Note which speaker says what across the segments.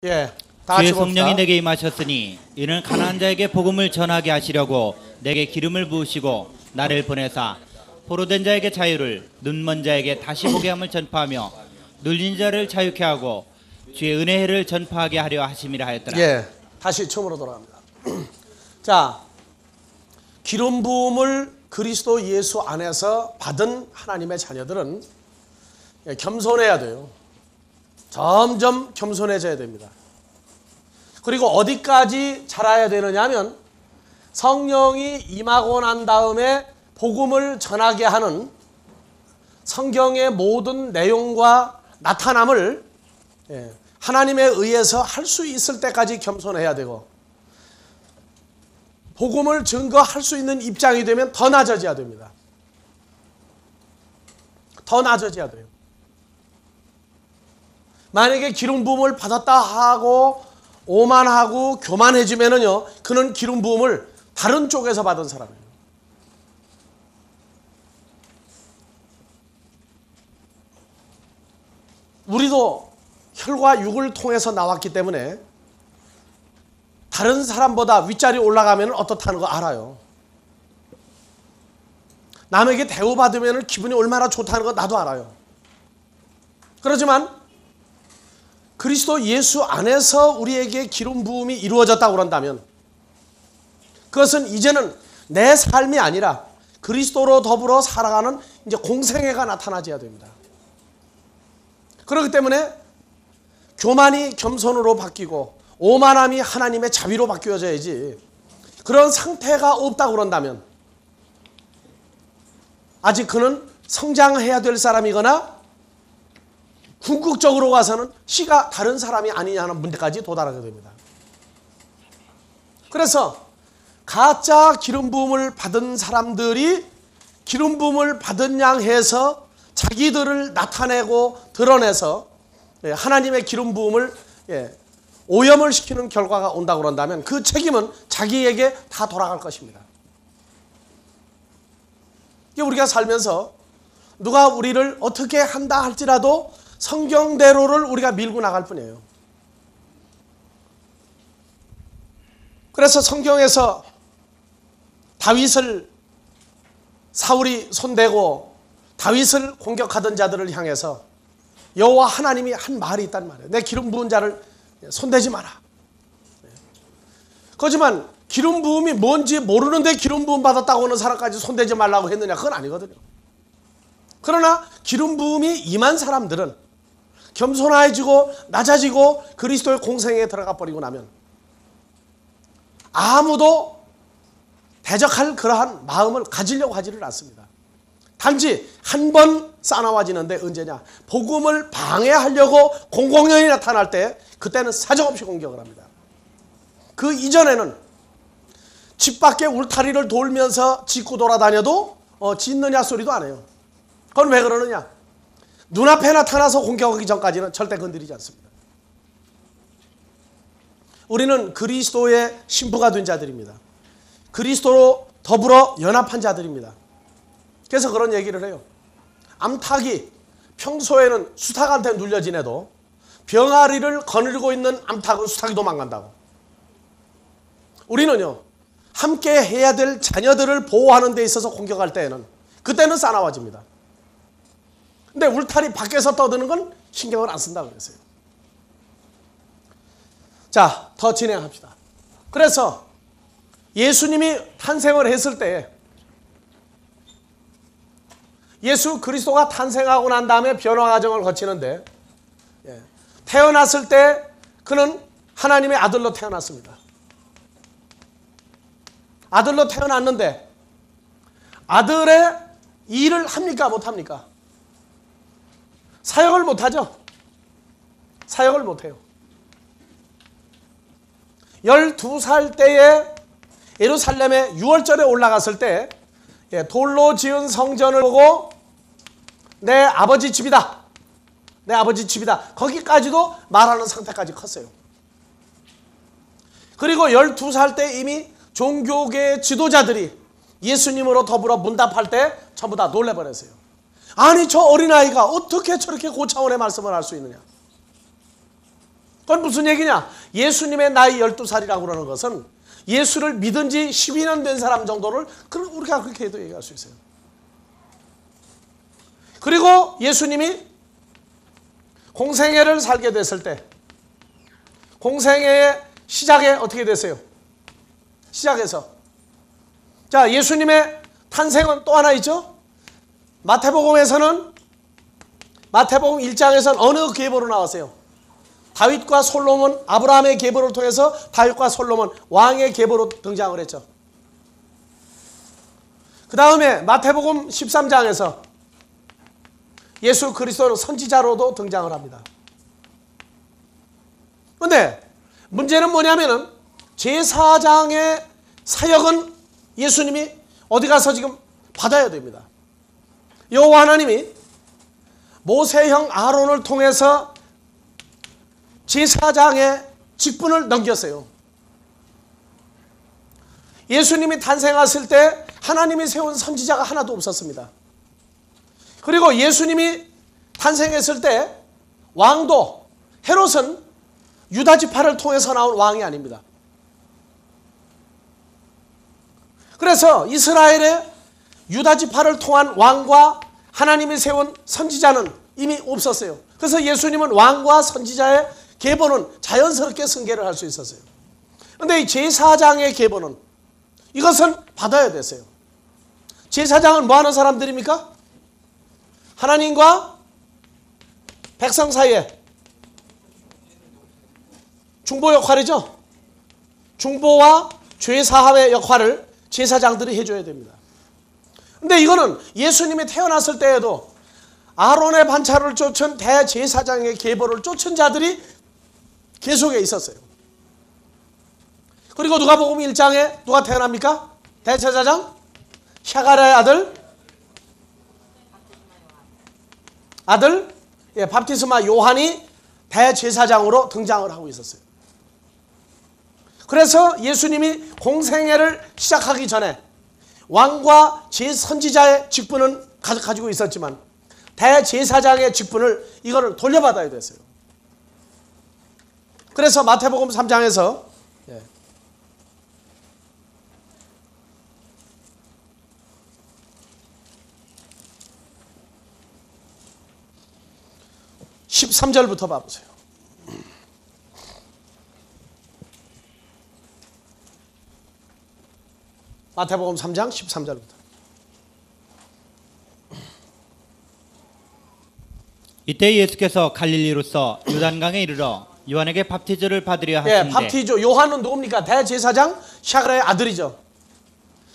Speaker 1: 예, 다 같이
Speaker 2: 주의
Speaker 1: 봅시다.
Speaker 2: 성령이 내게 임하셨으니 이는 가난한 자에게 복음을 전하게 하시려고 내게 기름을 부으시고 나를 보내사 포로된 자에게 자유를, 눈먼 자에게 다시 보게 함을 전파하며 눌린 자를 자유케 하고 주의 은혜를 전파하게 하려 하심이라 하였더라.
Speaker 1: 예, 다시 처음으로 돌아갑니다. 자, 기름 부음을 그리스도 예수 안에서 받은 하나님의 자녀들은 겸손해야 돼요. 점점 겸손해져야 됩니다. 그리고 어디까지 자라야 되느냐 하면 성령이 임하고 난 다음에 복음을 전하게 하는 성경의 모든 내용과 나타남을 하나님에 의해서 할 수 있을 때까지 겸손해야 되고, 복음을 증거할 수 있는 입장이 되면 더 낮아져야 됩니다. 더 낮아져야 돼요. 만약에 기름 부음을 받았다 하고 오만하고 교만해지면은요, 그는 기름 부음을 다른 쪽에서 받은 사람이에요. 우리도 혈과 육을 통해서 나왔기 때문에 다른 사람보다 윗자리 올라가면 어떻다는 거 알아요. 남에게 대우받으면 기분이 얼마나 좋다는 거 나도 알아요. 그렇지만 그리스도 예수 안에서 우리에게 기름 부음이 이루어졌다고 그런다면 그것은 이제는 내 삶이 아니라 그리스도로 더불어 살아가는 이제 공생애가 나타나져야 됩니다. 그렇기 때문에 교만이 겸손으로 바뀌고 오만함이 하나님의 자비로 바뀌어져야지, 그런 상태가 없다고 그런다면 아직 그는 성장해야 될 사람이거나 궁극적으로 가서는 씨가 다른 사람이 아니냐는 문제까지 도달하게 됩니다. 그래서 가짜 기름 부음을 받은 사람들이 기름 부음을 받은 양 해서 자기들을 나타내고 드러내서 하나님의 기름 부음을 오염을 시키는 결과가 온다고 그런다면 그 책임은 자기에게 다 돌아갈 것입니다. 우리가 살면서 누가 우리를 어떻게 한다 할지라도 성경대로를 우리가 밀고 나갈 뿐이에요. 그래서 성경에서 다윗을 사울이 손대고 다윗을 공격하던 자들을 향해서 여호와 하나님이 한 말이 있단 말이에요. 내 기름 부은 자를 손대지 마라. 그렇지만 기름 부음이 뭔지 모르는데 기름 부음 받았다고 하는 사람까지 손대지 말라고 했느냐? 그건 아니거든요. 그러나 기름 부음이 임한 사람들은 겸손해지고 낮아지고 그리스도의 공생에 들어가 버리고 나면 아무도 대적할 그러한 마음을 가지려고 하지를 않습니다. 단지 한 번 싸나워지는데 언제냐? 복음을 방해하려고 공공연히 나타날 때 그때는 사정없이 공격을 합니다. 그 이전에는 집 밖에 울타리를 돌면서 짖고 돌아다녀도 짖느냐 소리도 안 해요. 그건 왜 그러느냐? 눈앞에 나타나서 공격하기 전까지는 절대 건드리지 않습니다. 우리는 그리스도의 신부가 된 자들입니다. 그리스도로 더불어 연합한 자들입니다. 그래서 그런 얘기를 해요. 암탉이 평소에는 수탉한테 눌려 지내도 병아리를 거느리고 있는 암탉은 수탉이 도망간다고. 우리는요, 함께 해야 될 자녀들을 보호하는 데 있어서 공격할 때에는 그때는 싸나워집니다. 근데 울타리 밖에서 떠드는 건 신경을 안 쓴다고 그랬어요. 자, 더 진행합시다. 그래서 예수님이 탄생을 했을 때 예수 그리스도가 탄생하고 난 다음에 변화 과정을 거치는데 태어났을 때 그는 하나님의 아들로 태어났습니다. 아들로 태어났는데 아들의 일을 합니까? 못합니까? 사역을 못하죠. 사역을 못해요. 12살 때에 예루살렘에 유월절에 올라갔을 때 돌로 지은 성전을 보고 내 아버지 집이다. 내 아버지 집이다. 거기까지도 말하는 상태까지 컸어요. 그리고 12살 때 이미 종교계 지도자들이 예수님으로 더불어 문답할 때 전부 다 놀래버렸어요. 아니 저 어린아이가 어떻게 저렇게 고차원의 말씀을 할 수 있느냐. 그건 무슨 얘기냐? 예수님의 나이 12살이라고 그러는 것은 예수를 믿은 지 12년 된 사람 정도를 우리가 그렇게 해도 얘기할 수 있어요. 그리고 예수님이 공생애를 살게 됐을 때 공생애의 시작에 어떻게 됐어요? 시작에서 자, 예수님의 탄생은 또 하나 있죠. 마태복음에서는 마태복음 1장에서는 어느 계보로 나왔어요? 다윗과 솔로몬, 아브라함의 계보를 통해서 다윗과 솔로몬 왕의 계보로 등장을 했죠. 그 다음에 마태복음 13장에서 예수 그리스도는 선지자로도 등장을 합니다. 그런데 문제는 뭐냐면은 제사장의 사역은 예수님이 어디 가서 지금 받아야 됩니다. 여호와 하나님이 모세형 아론을 통해서 제사장의 직분을 넘겼어요. 예수님이 탄생했을 때 하나님이 세운 선지자가 하나도 없었습니다. 그리고 예수님이 탄생했을 때 왕도 헤롯은 유다 지파를 통해서 나온 왕이 아닙니다. 그래서 이스라엘의 유다 지파를 통한 왕과 하나님이 세운 선지자는 이미 없었어요. 그래서 예수님은 왕과 선지자의 계보는 자연스럽게 승계를 할 수 있었어요. 그런데 이 제사장의 계보는 이것은 받아야 됐어요. 제사장은 뭐 하는 사람들입니까? 하나님과 백성 사이에 중보 역할이죠. 중보와 죄 사함의 역할을 제사장들이 해줘야 됩니다. 근데 이거는 예수님이 태어났을 때에도 아론의 반차를 쫓은 대제사장의 계보를 쫓은 자들이 계속에 있었어요. 그리고 누가복음 1장에 누가 태어납니까? 대제사장 샤가랴의 아들 밥티스마 요한이 대제사장으로 등장을 하고 있었어요. 그래서 예수님이 공생애를 시작하기 전에 왕과 제선지자의 직분은 가지고 있었지만 대제사장의 직분을 이거를 돌려받아야 됐어요. 그래서 마태복음 3장에서 13절부터 봐보세요. 마태복음 3장 13절부터.
Speaker 2: 이때 예수께서 갈릴리로서 요단강에 이르러 요한에게 밥티즈를 받으려 하시는데
Speaker 1: 밥티즈 요한은 누굽니까? 대제사장 샤가랴의 아들이죠.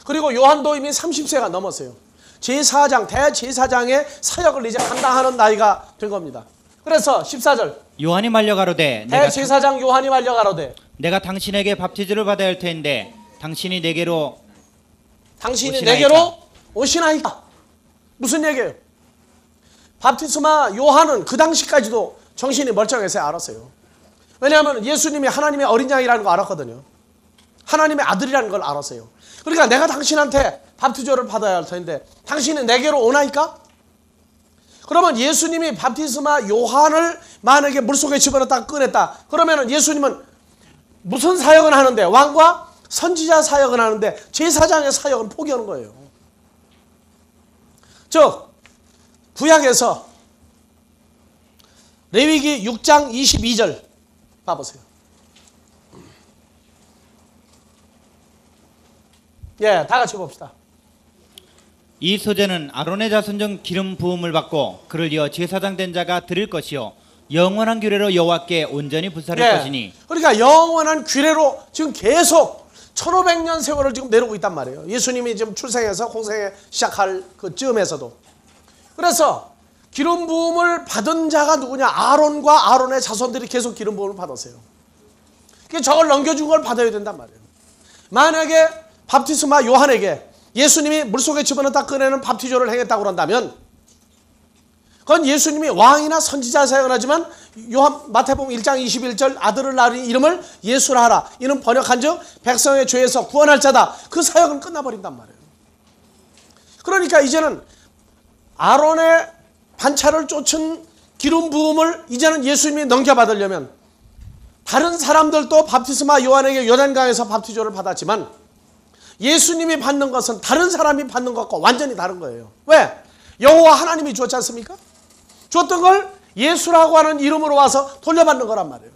Speaker 1: 그리고 요한도 이미 30세가 넘었어요. 제사장 대제사장의 사역을 이제 감당하는 나이가 된 겁니다. 그래서 14절
Speaker 2: 요한이 말려 가로되
Speaker 1: 대제사장 요한이 말려 가로되
Speaker 2: 내가 당신에게 밥티즈를 받아야 할 터인데 당신이 내게로
Speaker 1: 오시나이까? 무슨 얘기예요? 밥티스마 요한은 그 당시까지도 정신이 멀쩡해서 알았어요. 왜냐하면 예수님이 하나님의 어린 양이라는 거 알았거든요. 하나님의 아들이라는 걸 알았어요. 그러니까 내가 당신한테 밥티즈를 받아야 할 터인데 당신이 내게로 오나이까? 그러면 예수님이 밥티스마 요한을 만약에 물속에 집어넣었다 꺼냈다. 그러면 예수님은 무슨 사역을 하는데? 왕과 선지자 사역을 하는데 제사장의 사역은 포기하는 거예요. 즉 구약에서 레위기 6장 22절 봐보세요. 다 같이 봅시다.
Speaker 2: 이 소재는 아론의 자손 중 기름 부음을 받고 그를 이어 제사장 된 자가 드릴 것이요 영원한 규례로 여호와께 온전히 불사를 것이니.
Speaker 1: 그러니까 영원한 규례로 지금 계속 1500년 세월을 지금 내려오고 있단 말이에요. 예수님이 지금 출생해서 공생에 시작할 그 즈음에서도. 그래서 기름 부음을 받은 자가 누구냐? 아론과 아론의 자손들이 계속 기름 부음을 받았어요. 저걸 넘겨준 걸 받아야 된단 말이에요. 만약에 밥티스마 요한에게 예수님이 물속에 집어넣다 꺼내는 밥티조를 행했다고 그런다면 그건 예수님이 왕이나 선지자 사역을 하지만 마태복음 1장 21절 아들을 낳으니 이름을 예수라 하라. 이는 번역한즉 백성의 죄에서 구원할 자다. 그 사역은 끝나버린단 말이에요. 그러니까 이제는 아론의 반차를 쫓은 기름 부음을 이제는 예수님이 넘겨받으려면 다른 사람들도 바프티스마 요한에게 요단강에서 바프티조를 받았지만 예수님이 받는 것은 다른 사람이 받는 것과 완전히 다른 거예요. 왜? 여호와 하나님이 주었지 않습니까? 주었던 걸 예수라고 하는 이름으로 와서 돌려받는 거란 말이에요.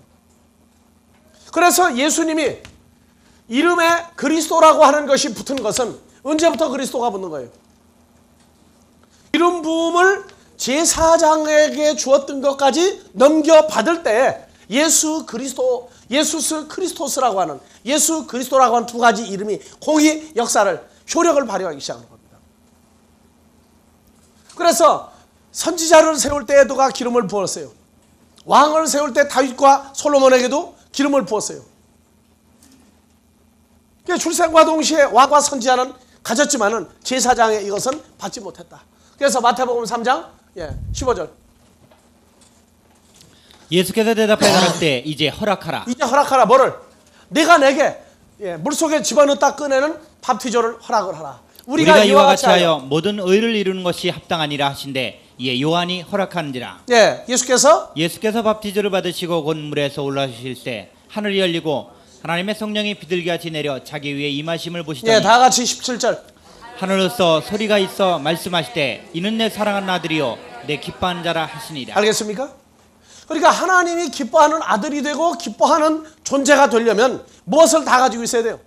Speaker 1: 그래서 예수님이 이름에 그리스도라고 하는 것이 붙은 것은 언제부터 그리스도가 붙는 거예요? 이름 부음을 제사장에게 주었던 것까지 넘겨받을 때 예수 크리스토스라고 하는 예수 그리스도라고 하는 두 가지 이름이 공히 역사를 효력을 발휘하기 시작하는 겁니다. 그래서 선지자를 세울 때 누가 기름을 부었어요. 왕을 세울 때 다윗과 솔로몬에게도 기름을 부었어요. 출생과 동시에 왕과 선지자는 가졌지만은 제사장의 이것은 받지 못했다. 그래서 마태복음 3장 15절.
Speaker 2: 예수께서 대답하여 가라사대 이제 허락하라.
Speaker 1: 이제 허락하라. 뭐를? 내가 내게 물속에 집어넣다 꺼내는 바프티조를 허락을 하라.
Speaker 2: 우리가 이와 같이 하여 모든 의를 이루는 것이 합당하니라 하신대 이에 요한이 허락하는지라.
Speaker 1: 예수께서
Speaker 2: 바프티조를 받으시고 곧 물에서 올라오실 때 하늘이 열리고 하나님의 성령이 비둘기같이 내려 자기 위에 임하심을 보시더니
Speaker 1: 다 같이 17절.
Speaker 2: 하늘로서 소리가 있어 말씀하시되 이는 내 사랑하는 아들이요 내 기뻐하는 자라 하시니라.
Speaker 1: 알겠습니까? 그러니까 하나님이 기뻐하는 아들이 되고 기뻐하는 존재가 되려면 무엇을 다 가지고 있어야 돼요?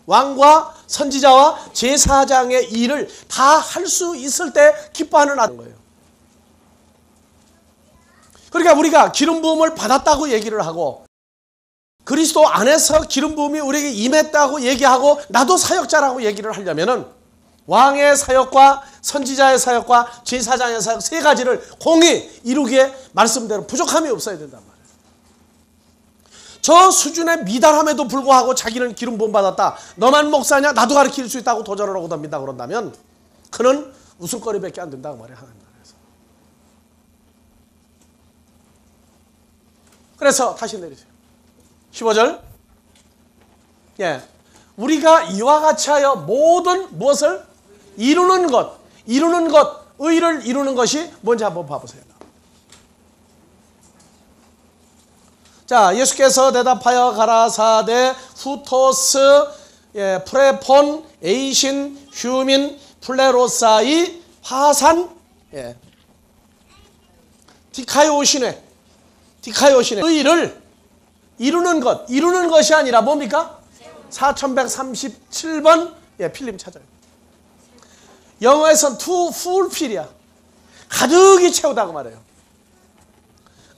Speaker 1: 왕과 선지자와 제사장의 일을 다 할 수 있을 때 기뻐하는 아들인 거예요. 그러니까 우리가 기름 부음을 받았다고 얘기를 하고 그리스도 안에서 기름 부음이 우리에게 임했다고 얘기하고 나도 사역자라고 얘기를 하려면은 왕의 사역과 선지자의 사역과 제사장의 사역 세 가지를 공히 이루기에 말씀대로 부족함이 없어야 된단 말이에요. 저 수준에 미달함에도 불구하고 자기는 기름 부음 받았다. 너만 목사냐? 나도 가르칠 수 있다고 도전을 하고 답니다. 그런다면 그는 웃음거리밖에 안 된다고 말해요. 하나님 나라에서. 그래서 다시 내리세요. 15절. 우리가 이와 같이 하여 모든 무엇을 이루는 것, 의를 이루는 것이 뭔지 한번 봐보세요. 자, 예수께서 대답하여 가라사대 후토스, 프레폰, 에이신, 휴민, 플레로사이, 화산, 디카이오시네, 의를 이루는 것이 아니라 뭡니까? 4137번 필름 찾아요. 영어에서는 to fulfill이야. 가득히 채우다고 말해요.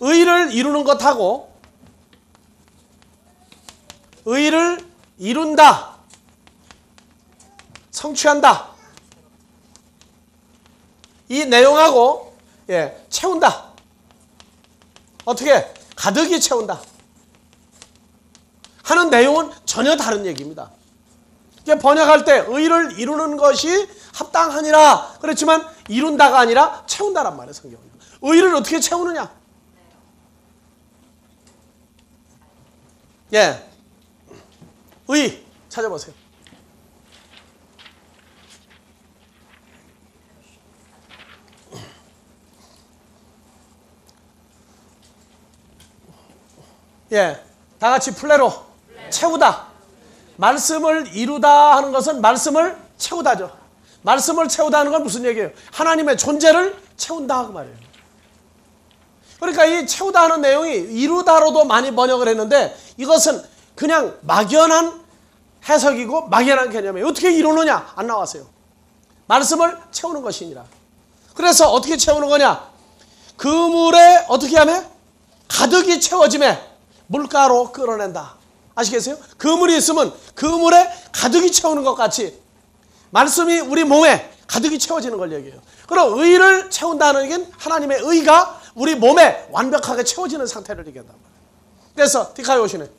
Speaker 1: 의를 이루는 것하고 의를 이룬다, 성취한다, 이 내용하고 채운다. 어떻게? 가득히 채운다 하는 내용은 전혀 다른 얘기입니다. 번역할 때 의를 이루는 것이 합당하니라 그렇지만 이룬다가 아니라 채운다란 말이에요. 성경은. 의를 어떻게 채우느냐? 의 찾아보세요. 다 같이 플레로 채우다. 말씀을 이루다 하는 것은 말씀을 채우다죠. 말씀을 채우다 하는 건 무슨 얘기예요? 하나님의 존재를 채운다 그 말이에요. 그러니까 이 채우다 하는 내용이 이루다로도 많이 번역을 했는데 이것은 그냥 막연한 해석이고 막연한 개념이에요. 어떻게 이루느냐? 안 나왔어요. 말씀을 채우는 것이니라. 그래서 어떻게 채우는 거냐? 그물에 어떻게 하면? 가득히 채워짐에 물가로 끌어낸다. 아시겠어요? 그물이 있으면 그물에 가득히 채우는 것 같이 말씀이 우리 몸에 가득히 채워지는 걸 얘기해요. 그럼 의를 채운다는 게 하나님의 의가 우리 몸에 완벽하게 채워지는 상태를 얘기한단 말이에요. 그래서 디카이오시네.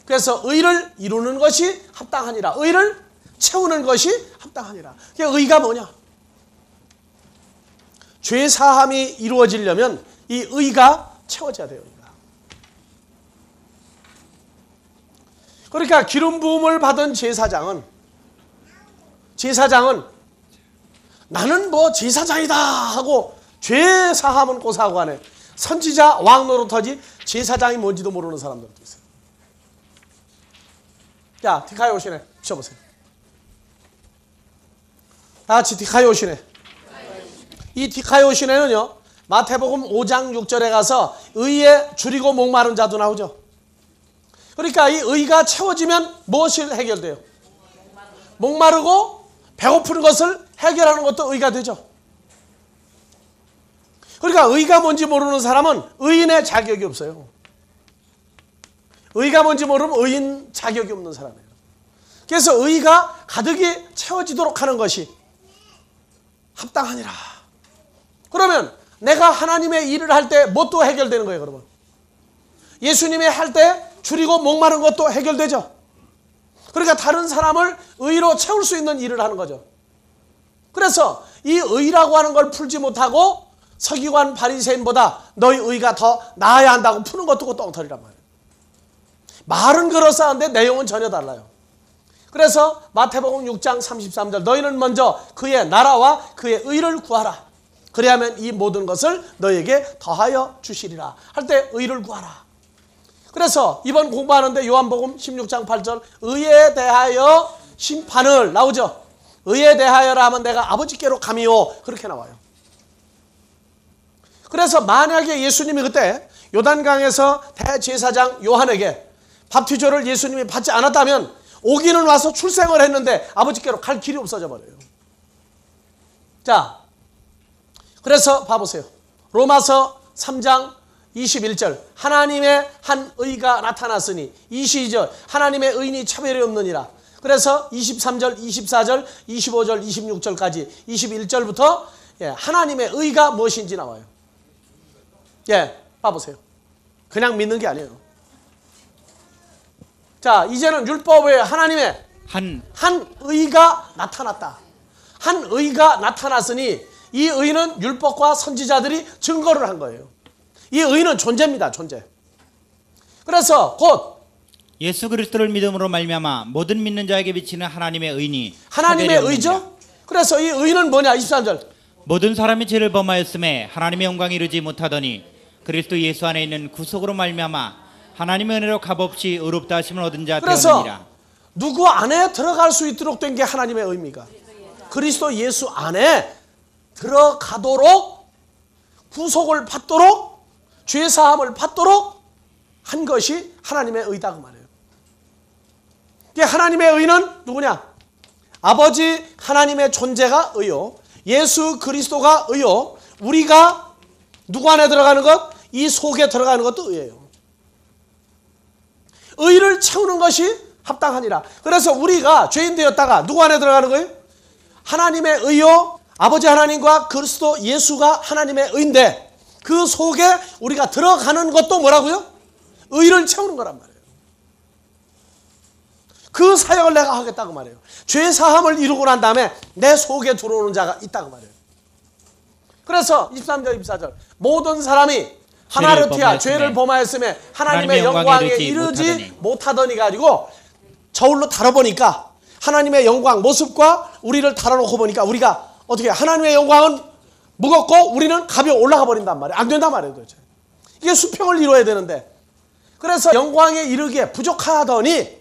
Speaker 1: 그래서 의를 이루는 것이 합당하니라. 의를 채우는 것이 합당하니라. 의가 뭐냐? 죄 사함이 이루어지려면 이 의가 채워져야 돼요. 의가. 그러니까 기름 부음을 받은 제사장은 나는 뭐 제사장이다 하고 죄 사함은 고사하고 하네. 선지자 왕 노릇하지 제사장이 뭔지도 모르는 사람들도 있어요. 자, 디카이 오시네. 비춰보세요. 다 같이 디카이 오시네. 이 디카이 오시네는요, 마태복음 5장 6절에 가서 의에 줄이고 목마른 자도 나오죠. 그러니까 이 의가 채워지면 무엇이 해결돼요? 목마르고 배고픈 것을 해결하는 것도 의가 되죠. 그러니까 의가 뭔지 모르는 사람은 의인의 자격이 없어요. 의가 뭔지 모르면 의인 자격이 없는 사람이에요. 그래서 의가 가득히 채워지도록 하는 것이 합당하니라. 그러면 내가 하나님의 일을 할 때 뭣도 해결되는 거예요, 그러면? 예수님이 할 때 줄이고 목마른 것도 해결되죠. 그러니까 다른 사람을 의로 채울 수 있는 일을 하는 거죠. 그래서 이 의라고 하는 걸 풀지 못하고 서기관 바리새인보다 너희 의가 더 나아야 한다고 푸는 것도 똥털이란 말이에요. 말은 그럴싸한데 내용은 전혀 달라요. 그래서 마태복음 6장 33절 너희는 먼저 그의 나라와 그의 의를 구하라. 그래야만 이 모든 것을 너에게 더하여 주시리라. 할 때 의를 구하라. 그래서 이번 공부하는데 요한복음 16장 8절 의에 대하여 심판을 나오죠. 의에 대하여라 하면 내가 아버지께로 가미요. 그렇게 나와요. 그래서 만약에 예수님이 그때 요단강에서 대제사장 요한에게 밥티조를 예수님이 받지 않았다면 오기는 와서 출생을 했는데 아버지께로 갈 길이 없어져 버려요. 자, 그래서 봐보세요. 로마서 3장 21절 하나님의 한 의가 나타났으니 22절 하나님의 의인이 차별이 없느니라. 그래서 23절, 24절, 25절, 26절까지 21절부터 하나님의 의가 무엇인지 나와요. 봐보세요. 그냥 믿는 게 아니에요. 자, 이제는 율법에 하나님의 한 의가 나타났다. 한 의가 나타났으니 이 의는 율법과 선지자들이 증거를 한 거예요. 이 의는 존재입니다. 존재. 그래서 곧
Speaker 2: 예수 그리스도를 믿음으로 말미암아 모든 믿는 자에게 비치는 하나님의 의니
Speaker 1: 하나님의 의죠. 그래서 이 의는 뭐냐? 23절
Speaker 2: 모든 사람이 죄를 범하였음에 하나님의 영광에 이르지 못하더니 그리스도 예수 안에 있는 구속으로 말미암아 하나님의 은혜로 값없이 의롭다 하심을 얻은 자 되었느니라.
Speaker 1: 그래서 누구 안에 들어갈 수 있도록 된 게 하나님의 의입니까? 그리스도 예수 안에 들어가도록 구속을 받도록 죄사함을 받도록 한 것이 하나님의 의다 그 말이에요. 하나님의 의는 누구냐? 아버지 하나님의 존재가 의요, 예수 그리스도가 의요, 우리가 누구 안에 들어가는 것? 이 속에 들어가는 것도 의예요. 의를 채우는 것이 합당하니라. 그래서 우리가 죄인 되었다가 누구 안에 들어가는 거예요? 하나님의 의요, 아버지 하나님과 그리스도 예수가 하나님의 의인데 그 속에 우리가 들어가는 것도 뭐라고요? 의를 채우는 거란 말이에요. 그 사역을 내가 하겠다고 말이에요. 죄 사함을 이루고 난 다음에 내 속에 들어오는 자가 있다고 말이에요. 그래서 23절 24절 모든 사람이 하나를 티하 죄를 범하였으며 하나님의 영광에 이르지 못하더니 가지고 저울로 다뤄보니까 하나님의 영광 모습과 우리를 다뤄놓고 보니까 우리가 어떻게 하나님의 영광은 무겁고 우리는 가벼워 올라가 버린단 말이에요. 안 된단 말이에요. 도대체. 이게 수평을 이루어야 되는데 그래서 영광에 이르기에 부족하더니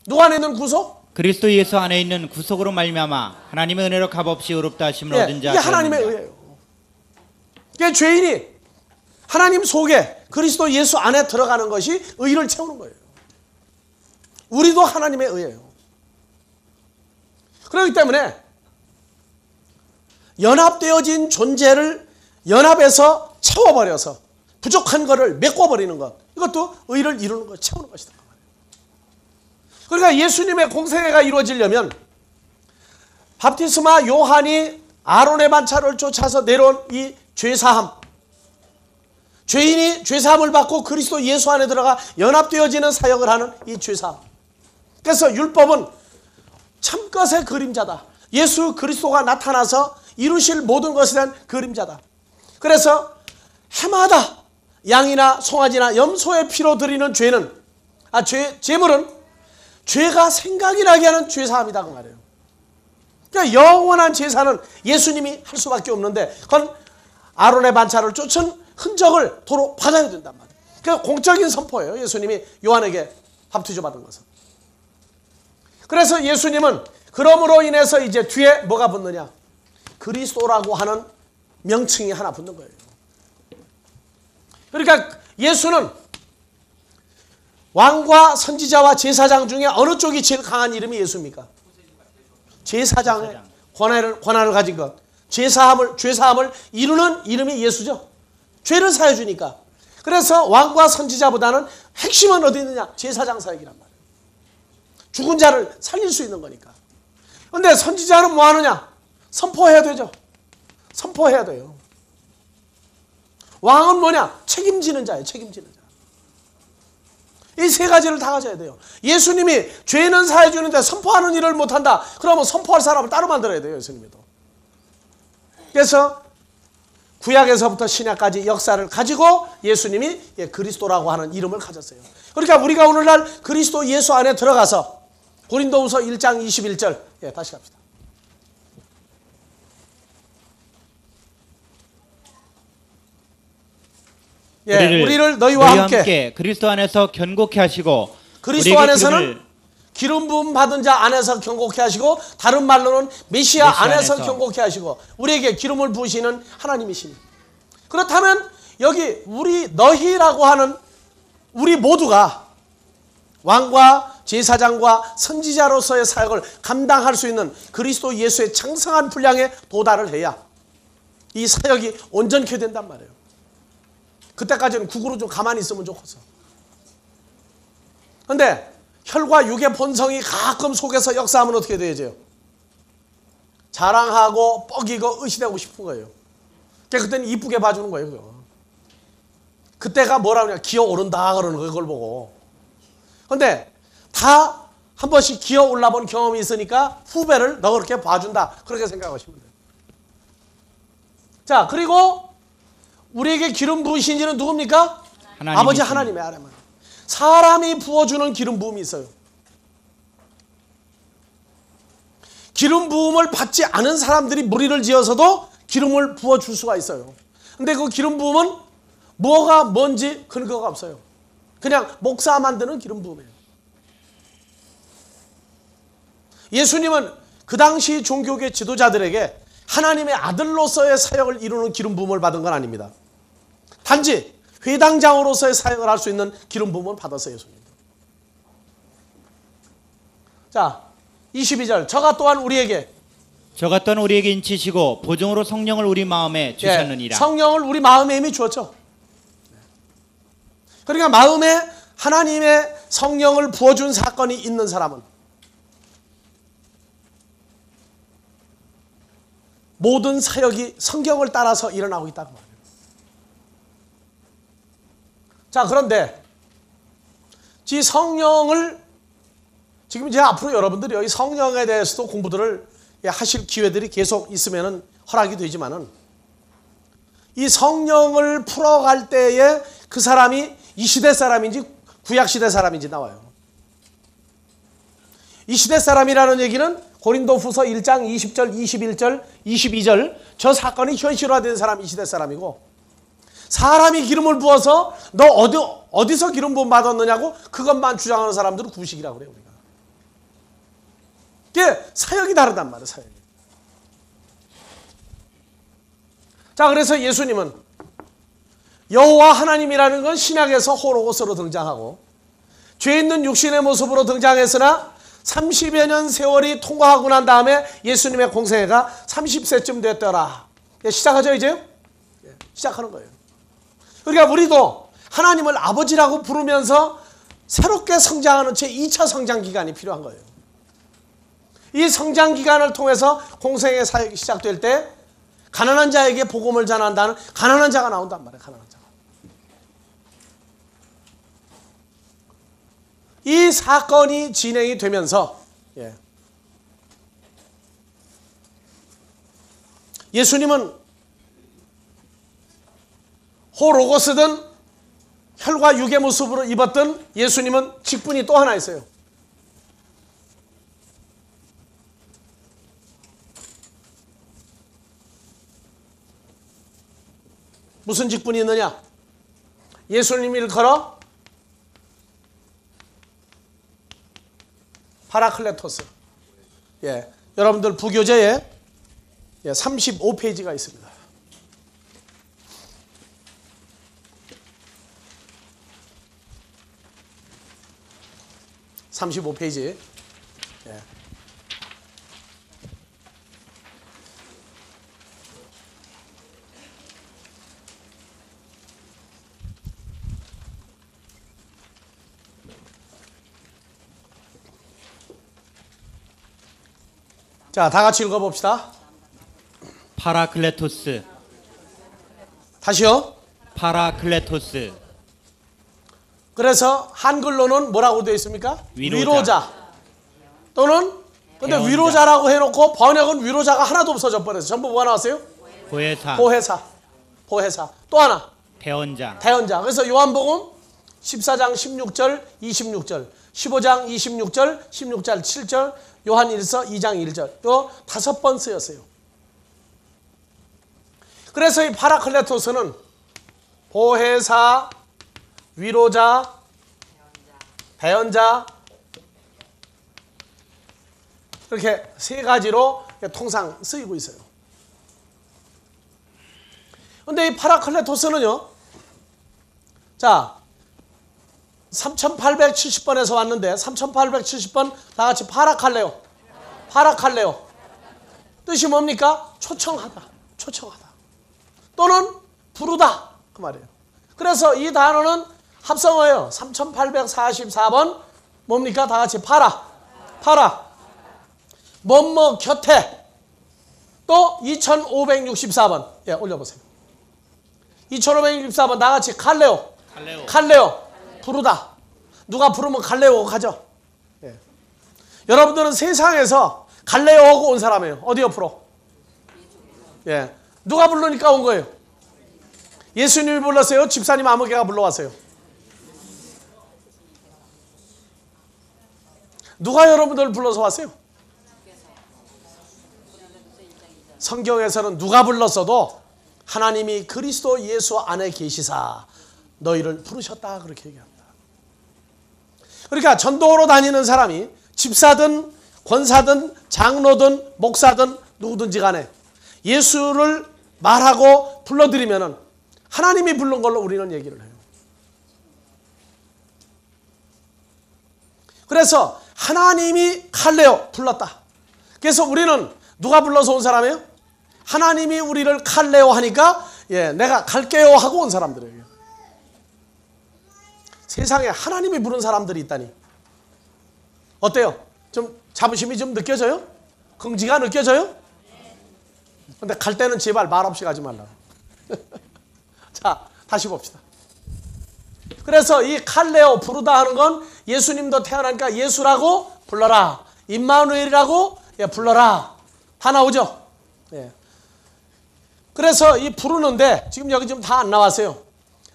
Speaker 1: 누구 안에 있는 구속?
Speaker 2: 그리스도 예수 안에 있는 구속으로 말미암아 하나님의 은혜로 값없이 의롭다 하심을 얻은 자
Speaker 1: 이게 하나님의 의예요. 이게 죄인이 하나님 속에 그리스도 예수 안에 들어가는 것이 의를 채우는 거예요. 우리도 하나님의 의예요. 그렇기 때문에 연합되어진 존재를 연합해서 채워버려서 부족한 것을 메꿔버리는 것, 이것도 의를 이루는 것, 채우는 것이다. 그러니까 예수님의 공생애가 이루어지려면 밥티스마 요한이 아론의 반차를 쫓아서 내려온 이 죄사함, 죄인이 죄사함을 받고 그리스도 예수 안에 들어가 연합되어지는 사역을 하는 이 죄사함. 그래서 율법은 참것의 그림자다. 예수 그리스도가 나타나서 이루실 모든 것에 대한 그림자다. 그래서 해마다 양이나 송아지나 염소의 피로 드리는 제물은 죄가 생각이 나게 하는 죄사함이다 그 말이에요. 그러니까 영원한 제사는 예수님이 할 수밖에 없는데 그건 아론의 반차를 쫓은 흔적을 도로 받아야 된단 말이에요. 그러니까 공적인 선포예요. 예수님이 요한에게 밥투조 받은 것은. 그래서 예수님은 그럼으로 인해서 이제 뒤에 뭐가 붙느냐? 그리스도라고 하는 명칭이 하나 붙는 거예요. 그러니까 예수는 왕과 선지자와 제사장 중에 어느 쪽이 제일 강한 이름이 예수입니까? 제사장의 권한을 가진 것. 죄사함을 이루는 이름이 예수죠. 죄를 사해 주니까. 그래서 왕과 선지자보다는 핵심은 어디 있느냐? 제사장 사역이란 말이에요. 죽은 자를 살릴 수 있는 거니까. 그런데 선지자는 뭐 하느냐? 선포해야 되죠. 선포해야 돼요. 왕은 뭐냐? 책임지는 자예요. 책임지는 자. 이 세 가지를 다 가져야 돼요. 예수님이 죄는 사해 주는데 선포하는 일을 못한다. 그러면 선포할 사람을 따로 만들어야 돼요. 예수님도. 그래서 구약에서부터 신약까지 역사를 가지고 예수님이 그리스도라고 하는 이름을 가졌어요. 그러니까 우리가 오늘날 그리스도 예수 안에 들어가서 고린도후서 1장 21절 다시 갑시다. 우리를 너희와 함께
Speaker 2: 그리스도 안에서 견고케 하시고
Speaker 1: 그리스도 안에서는 기름 부음 받은 자 안에서 견고케 하시고 다른 말로는 메시아 안에서 견고케 하시고 우리에게 기름을 부으시는 하나님이시니 그렇다면 여기 너희라고 하는 우리 모두가 왕과 제사장과 선지자로서의 사역을 감당할 수 있는 그리스도 예수의 창성한 분량에 도달을 해야 이 사역이 온전케 된단 말이에요. 그때까지는 국으로 좀 가만히 있으면 좋겠어. 그런데 혈과 육의 본성이 가끔 속에서 역사하면 어떻게 되죠? 자랑하고 뻐기고 의시되고 싶은 거예요. 그러니까 그때는 이쁘게 봐주는 거예요. 그거. 그때가 뭐라고 그냥 기어오른다 그러는 거 그걸 보고. 그런데 다 한 번씩 기어 올라본 경험이 있으니까 후배를 너 그렇게 봐준다. 그렇게 생각하시면 돼요. 자, 그리고 우리에게 기름 부으신 이는 누굽니까? 아버지 하나님의 아래만. 사람이 부어주는 기름 부음이 있어요. 기름 부음을 받지 않은 사람들이 무리를 지어서도 기름을 부어줄 수가 있어요. 근데 그 기름 부음은 뭐가 뭔지 근거가 없어요. 그냥 목사 만드는 기름 부음이에요. 예수님은 그 당시 종교계 지도자들에게 하나님의 아들로서의 사역을 이루는 기름 부음을 받은 건 아닙니다. 단지 회당장으로서의 사역을 할 수 있는 기름 부음을 받았어요. 예수님도. 자, 22절 저가 또한 우리에게
Speaker 2: 인치시고 보증으로 성령을 우리 마음에 주셨느니라.
Speaker 1: 성령을 우리 마음에 이미 주었죠. 그러니까 마음에 하나님의 성령을 부어준 사건이 있는 사람은 모든 사역이 성경을 따라서 일어나고 있다고 말해요. 자, 그런데 이 성령을 지금 이제 앞으로 여러분들이 여기 성령에 대해서도 공부들을 하실 기회들이 계속 있으면 허락이 되지만은 이 성령을 풀어갈 때에 그 사람이 이 시대 사람인지 구약 시대 사람인지 나와요. 이 시대 사람이라는 얘기는 고린도후서 1장 20절, 21절, 22절 저 사건이 현실화된 사람이 이 시대 사람이고 사람이 기름을 부어서 너 어디서 기름 부음 받았느냐고 그것만 주장하는 사람들은 구식이라고 그래요. 우리가. 그게 사역이 다르단 말이에요. 사역이. 자, 그래서 예수님은 여호와 하나님이라는 건 신약에서 호로고스로 등장하고 죄 있는 육신의 모습으로 등장했으나 30여 년 세월이 통과하고 난 다음에 예수님의 공생애가 30세쯤 됐더라. 시작하죠 이제? 시작하는 거예요. 그러니까 우리도 하나님을 아버지라고 부르면서 새롭게 성장하는 제2차 성장 기간이 필요한 거예요. 이 성장 기간을 통해서 공생의 사역이 시작될 때 가난한 자에게 복음을 전한다는 가난한 자가 나온단 말이에요. 가난한 자가. 이 사건이 진행이 되면서 예수님은 호로고스든 혈과 육의 모습으로 입었던 예수님은 직분이 또 하나 있어요. 무슨 직분이 있느냐? 예수님 일컬어 파라클레토스. 예, 여러분들 부교재에 35페이지가 있습니다. (35페이지) 예. 자, 다 같이 읽어봅시다.
Speaker 2: 파라클레토스.
Speaker 1: 다시요.
Speaker 2: 파라클레토스.
Speaker 1: 그래서 한글로는 뭐라고 되어 있습니까?
Speaker 2: 위로자.
Speaker 1: 또는 근데
Speaker 2: 대원자.
Speaker 1: 위로자라고 해놓고 번역은 위로자가 하나도 없어져 버렸어요. 전부 뭐가 나왔어요?
Speaker 2: 보혜사.
Speaker 1: 보혜사. 또 하나
Speaker 2: 대원자.
Speaker 1: 대언자. 그래서 요한복음 14장 16절 26절 15장 26절 16절 7절 요한 1서 2장 1절 요 5번 쓰였어요. 그래서 이 파라클레토스는 보혜사, 위로자, 대언자 이렇게 세 가지로 통상 쓰이고 있어요. 근데 이 파라클레토스는요, 자, 3870번에서 왔는데 3870번 다 같이 파라칼레오. 뜻이 뭡니까? 초청하다. 또는 부르다 그 말이에요. 그래서 이 단어는 합성어예요. 3844번 뭡니까? 다 같이 파라. 뭐뭐 곁에. 또 2564번 예, 올려보세요. 2564번 다 같이 칼레오. 부르다. 누가 부르면 갈레오 가죠. 예. 여러분들은 세상에서 갈레오하고 온 사람이에요. 어디 옆으로? 예. 누가 부르니까 온 거예요? 예수님이 불렀어요? 집사님 아무개가 불러왔어요? 누가 여러분들을 불러서 왔어요? 성경에서는 누가 불렀어도 하나님이 그리스도 예수 안에 계시사 너희를 부르셨다 그렇게 얘기합니다. 그러니까 전도로 다니는 사람이 집사든 권사든 장로든 목사든 누구든지 간에 예수를 말하고 불러드리면은 하나님이 부른 걸로 우리는 얘기를 해요. 그래서 하나님이 칼레오 불렀다. 그래서 우리는 누가 불러서 온 사람이에요? 하나님이 우리를 칼레오 하니까 예, 내가 갈게요 하고 온 사람들이에요. 세상에 하나님이 부른 사람들이 있다니 어때요? 좀 자부심이 좀 느껴져요? 긍지가 느껴져요? 근데 갈 때는 제발 말없이 가지 말라. 자, 다시 봅시다. 그래서 이 칼레오 부르다 하는 건 예수님도 태어나니까 예수라고 불러라. 임마누엘이라고 예, 불러라. 다 나오죠? 예. 그래서 이 부르는데 지금 여기 지금 다 안 나왔어요.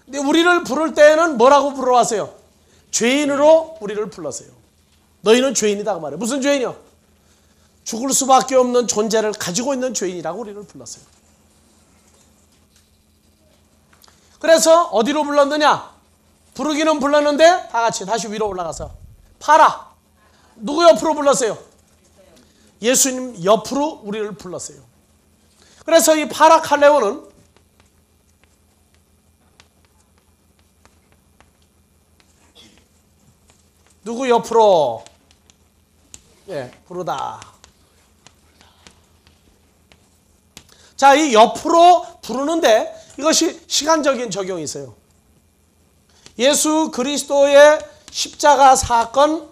Speaker 1: 근데 우리를 부를 때는 뭐라고 불러왔어요? 죄인으로 우리를 불렀어요. 너희는 죄인이다 그 말이에요. 무슨 죄인이요? 죽을 수밖에 없는 존재를 가지고 있는 죄인이라고 우리를 불렀어요. 그래서 어디로 불렀느냐? 부르기는 불렀는데 다 같이 다시 위로 올라가서 파라. 누구 옆으로 불렀어요? 예수님 옆으로 우리를 불렀어요. 그래서 이 파라칼레오는 누구 옆으로 예, 부르다. 자, 이 옆으로 부르는데 이것이 시간적인 적용이 있어요. 예수 그리스도의 십자가 사건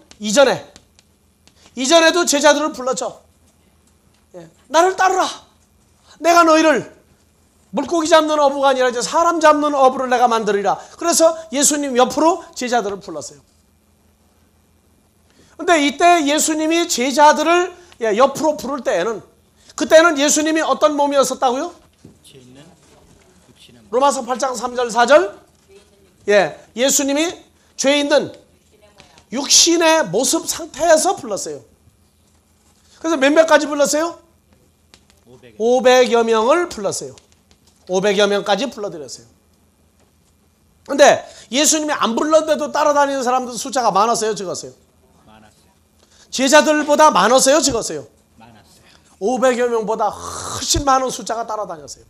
Speaker 1: 이전에도 제자들을 불렀죠. 예, 나를 따르라. 내가 너희를 물고기 잡는 어부가 아니라 이제 사람 잡는 어부를 내가 만들리라. 그래서 예수님 옆으로 제자들을 불렀어요. 근데 이때 예수님이 제자들을 옆으로 부를 때에는 그때는 예수님이 어떤 몸이었었다고요? 로마서 8장 3절 4절 예, 예수님이 죄 있는 육신의 모습 상태에서 불렀어요. 그래서 몇몇 가지 불렀어요? 500여 명을 불렀어요. 500여 명까지 불러들였어요. 근데 예수님이 안 불렀는데도 따라다니는 사람들 숫자가 많았어요, 적었어요?
Speaker 2: 많았어요.
Speaker 1: 제자들보다 많았어요, 적었어요?
Speaker 2: 많았어요.
Speaker 1: 500여 명보다 훨씬 많은 숫자가 따라다녔어요.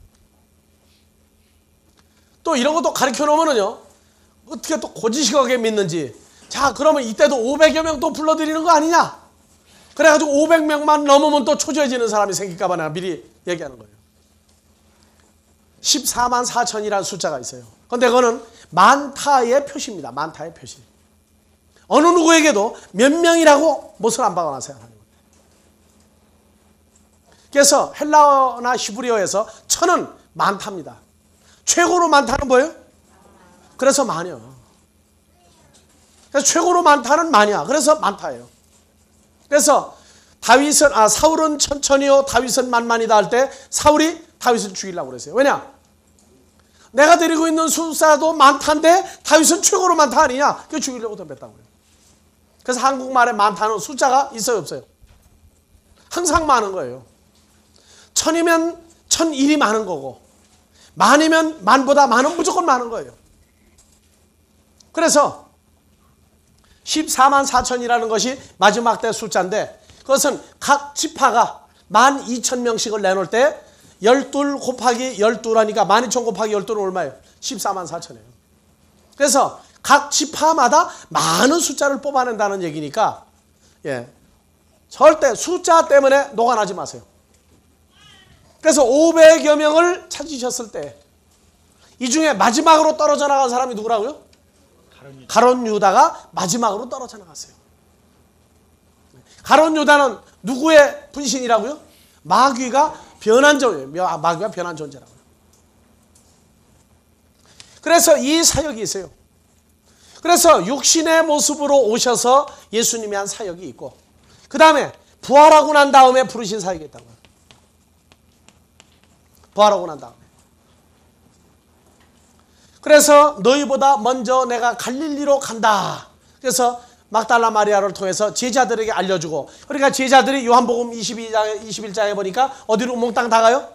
Speaker 1: 또 이런 것도 가르쳐 놓으면요, 어떻게 또 고지식하게 믿는지. 자, 그러면 이때도 500여 명 또 불러들이는 거 아니냐? 그래가지고 500명만 넘으면 또 초조해지는 사람이 생길까봐 내가 미리 얘기하는 거예요. 14만 4천이라는 숫자가 있어요. 근데 그거는 만타의 표시입니다. 만타의 표시. 어느 누구에게도 몇 명이라고 못을 안 박아놨어요. 그래서 헬라어나 히브리어에서 천은 많답니다. 최고로 많다는 뭐예요? 그래서 많이요. 그래서 최고로 많다는 많이야. 그래서 많다예요. 그래서 사울은 천천히요, 다윗은 만만이다 할 때 사울이 다윗을 죽이려고 그랬어요. 왜냐? 내가 데리고 있는 수사도 많다는데 다윗은 최고로 많다 아니냐? 그 죽이려고 덤볐다고 그래요. 그래서 한국말에 많다는 숫자가 있어요, 없어요? 항상 많은 거예요. 천이면 1001이 많은 거고, 만이면 만보다 많은, 무조건 많은 거예요. 그래서 14만 4천이라는 것이 마지막 때 숫자인데, 그것은 각 지파가 12,000명씩을 내놓을 때 12 곱하기 12라니까 12,000 곱하기 12는 얼마예요? 14만 4천이에요. 그래서 각 지파마다 많은 숫자를 뽑아낸다는 얘기니까, 절대 숫자 때문에 녹아나지 마세요. 그래서 500여 명을 찾으셨을 때 이 중에 마지막으로 떨어져 나간 사람이 누구라고요? 가룟 유다가 마지막으로 떨어져 나갔어요. 가룟 유다는 누구의 분신이라고요? 마귀가 변한 존재예요. 마귀가 변한 존재라고요. 그래서 이 사역이 있어요. 그래서 육신의 모습으로 오셔서 예수님이 한 사역이 있고, 그 다음에 부활하고 난 다음에 부르신 사역이 있다고요. 부활하고 난 다음에. 그래서 너희보다 먼저 내가 갈릴리로 간다. 그래서 막달라 마리아를 통해서 제자들에게 알려주고, 그러니까 제자들이 요한복음 21장에 보니까 어디로 몽땅 다 가요?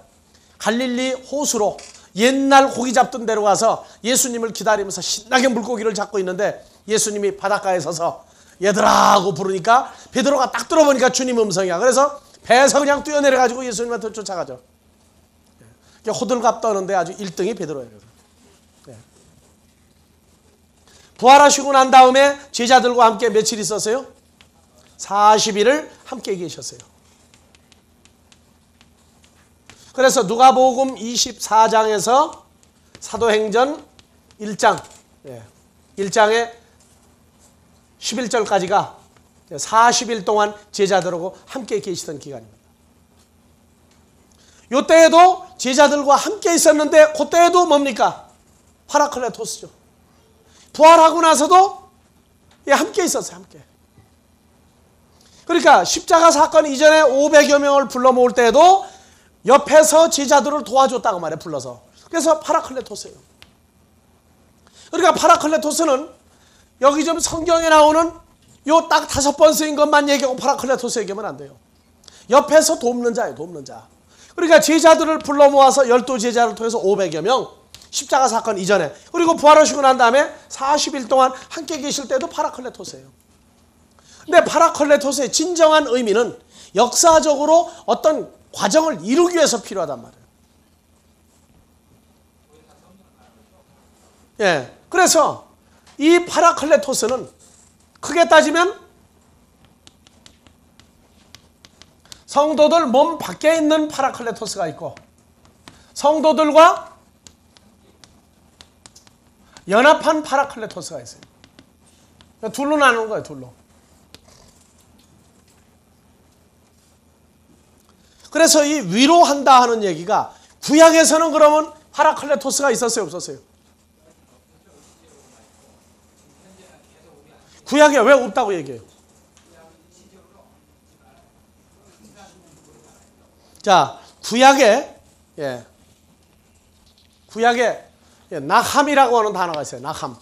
Speaker 1: 갈릴리 호수로, 옛날 고기 잡던 데로 가서 예수님을 기다리면서 신나게 물고기를 잡고 있는데, 예수님이 바닷가에 서서 얘들아 하고 부르니까 베드로가 딱 들어보니까 주님 음성이야. 그래서 배에서 그냥 뛰어내려가지고 예수님한테 쫓아가죠. 호들갑 떠는데 아주 1등이 베드로예요. 부활하시고 난 다음에 제자들과 함께 며칠 있었어요? 40일을 함께 계셨어요. 그래서 누가복음 24장에서 사도행전 1장 1장의 11절까지가 40일 동안 제자들하고 함께 계시던 기간입니다. 이때에도 제자들과 함께 있었는데, 그때에도 뭡니까? 파라클레토스죠. 부활하고 나서도 함께 있었어요. 함께. 그러니까 십자가 사건 이전에 500여 명을 불러 모을 때에도 옆에서 제자들을 도와줬다고 말해, 불러서. 그래서 파라클레토스예요. 그러니까 파라클레토스는 여기 좀 성경에 나오는 요 딱 5번 쓰인 것만 얘기하고 파라클레토스 얘기하면 안 돼요. 옆에서 돕는 자예요, 돕는 자. 그러니까 제자들을 불러 모아서 12제자를 통해서 500여 명, 십자가 사건 이전에, 그리고 부활하시고 난 다음에 40일 동안 함께 계실 때도 파라클레토스예요. 근데 파라클레토스의 진정한 의미는 역사적으로 어떤 과정을 이루기 위해서 필요하단 말이에요. 그래서 이 파라클레토스는 크게 따지면 성도들 몸 밖에 있는 파라클레토스가 있고, 성도들과 연합한 파라클레토스가 있어요. 둘로 나누는 거예요, 둘로. 그래서 이 위로한다 하는 얘기가, 구약에서는 그러면 파라클레토스가 있었어요, 없었어요? 구약에 왜 없다고 얘기해요? 자, 구약에 나함이라고 하는 단어가 있어요. 나함.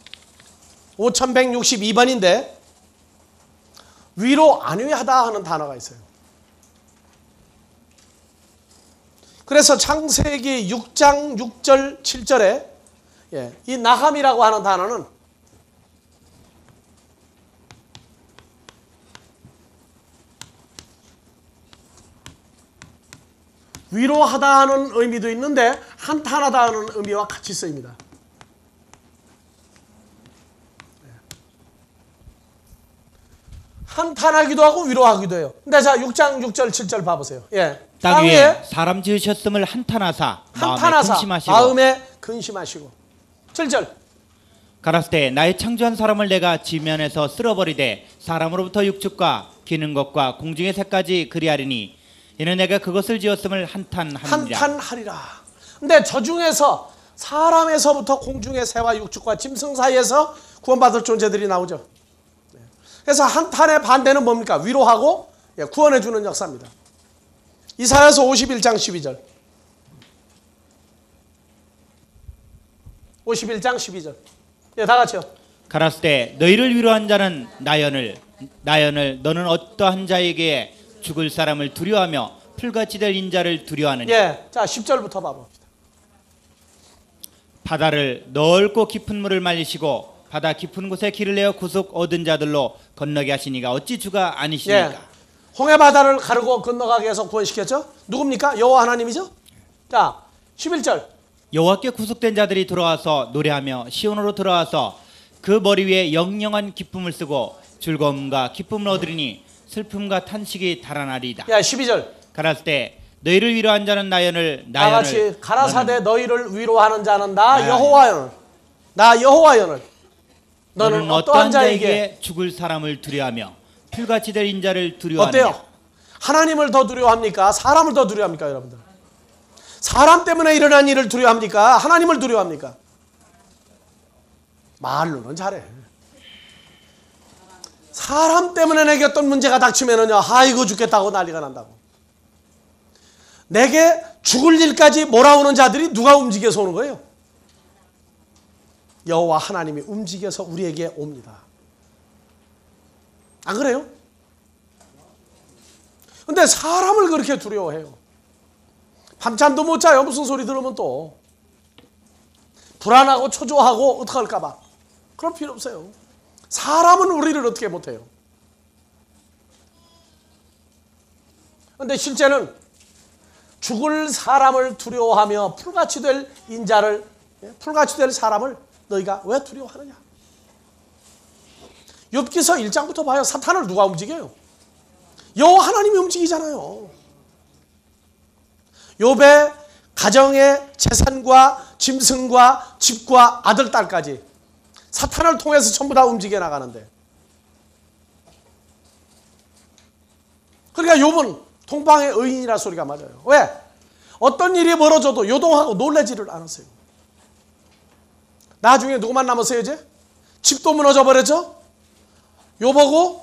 Speaker 1: 5162번인데 위로 안위하다 하는 단어가 있어요. 그래서 창세기 6장 6절 7절에 이 나함이라고 하는 단어는 위로하다 하는 의미도 있는데 한탄하다 하는 의미와 같이 쓰입니다. 한탄하기도 하고 위로하기도 해요. 근데 자 6장 6절 7절 봐보세요.
Speaker 2: 땅 위에 사람 지으셨음을 한탄하사 마음에
Speaker 1: 근심하시고 7절
Speaker 2: 가라사대 나의 창조한 사람을 내가 지면에서 쓸어버리되 사람으로부터 육축과 기는 것과 공중의 새까지 그리하리니 이는 내가 그것을 지었음을
Speaker 1: 한탄하리라. 근데 저 중에서 사람에서부터 공중의 새와 육축과 짐승 사이에서 구원받을 존재들이 나오죠. 그래서 한탄의 반대는 뭡니까? 위로하고 구원해 주는 역사입니다. 이사야서 51장 12절 51장 12절 다 같이요.
Speaker 2: 가라사대 너희를 위로한 자는 나연을 너는 어떠한 자에게 죽을 사람을 두려워하며 풀같이 될 인자를 두려워하느냐.
Speaker 1: 자 10절부터 봐봅시다.
Speaker 2: 바다를 넓고 깊은 물을 말리시고 바다 깊은 곳에 길을 내어 구속 얻은 자들로 건너게 하시니가 어찌 주가 아니시니까.
Speaker 1: 홍해 바다를 가르고 건너가게 해서 구원시켰죠. 누굽니까? 여호와 하나님이죠. 자 11절
Speaker 2: 여호와께 구속된 자들이 돌아와서 노래하며 시온으로 돌아와서 그 머리 위에 영영한 기쁨을 쓰고 즐거움과 기쁨을 얻으리니 슬픔과 탄식이 달아나리이다.
Speaker 1: 12절
Speaker 2: 가라사대 너희를 위로한 자는 나연을
Speaker 1: 다 같이 가라사대 너희를 위로하는 자는 나 여호와연을 너는 어떠한 자에게
Speaker 2: 죽을 사람을 두려워하며 풀같이 될 인자를 두려워하느냐.
Speaker 1: 어때요? 하나님을 더 두려워합니까? 사람을 더 두려워합니까? 여러분들 사람 때문에 일어난 일을 두려워합니까? 하나님을 두려워합니까? 말로는 잘해. 사람 때문에 내게 어떤 문제가 닥치면은요, 아이고 죽겠다고 난리가 난다고. 내게 죽을 일까지 몰아오는 자들이 누가 움직여서 오는 거예요? 여호와 하나님이 움직여서 우리에게 옵니다. 안 그래요? 근데 사람을 그렇게 두려워해요. 밤잠도 못 자요. 무슨 소리 들으면 또 불안하고 초조하고 어떡할까 봐. 그럴 필요 없어요. 사람은 우리를 어떻게 못해요. 근데 실제는 죽을 사람을 두려워하며 풀같이 될 인자를, 풀같이 될 사람을 너희가 왜 두려워하느냐. 욥기서 1장부터 봐요. 사탄을 누가 움직여요? 여호와 하나님이 움직이잖아요. 욥의 가정의 재산과 짐승과 집과 아들, 딸까지 사탄을 통해서 전부 다 움직여 나가는데, 그러니까 욥은 동방의 의인이라 소리가 맞아요. 왜? 어떤 일이 벌어져도 요동하고 놀라지를 않았어요. 나중에 누구만 남았어요 이제? 집도 무너져 버렸죠? 욥하고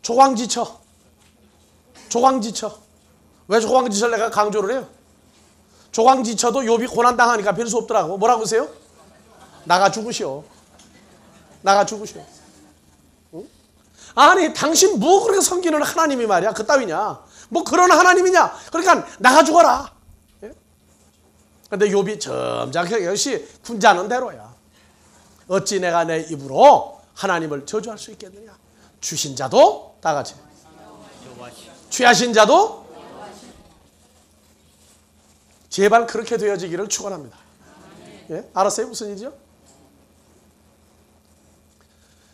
Speaker 1: 조광지처. 왜 조광지처를 내가 강조를 해요? 조광지처도 욥이 고난당하니까 별 수 없더라고. 뭐라고 하세요? 나가 죽으시오. 나가 죽으시오. 응? 아니 당신 뭐 그렇게 섬기는 하나님이 말이야 그따위냐. 뭐 그런 하나님이냐. 그러니까 나가 죽어라. 근데 욥이 점잖게 역시 군자는 대로야. 어찌 내가 내 입으로 하나님을 저주할 수 있겠느냐. 주신 자도 다 같이, 취하신 자도. 제발 그렇게 되어지기를 축원합니다. 알았어요? 무슨 일이죠?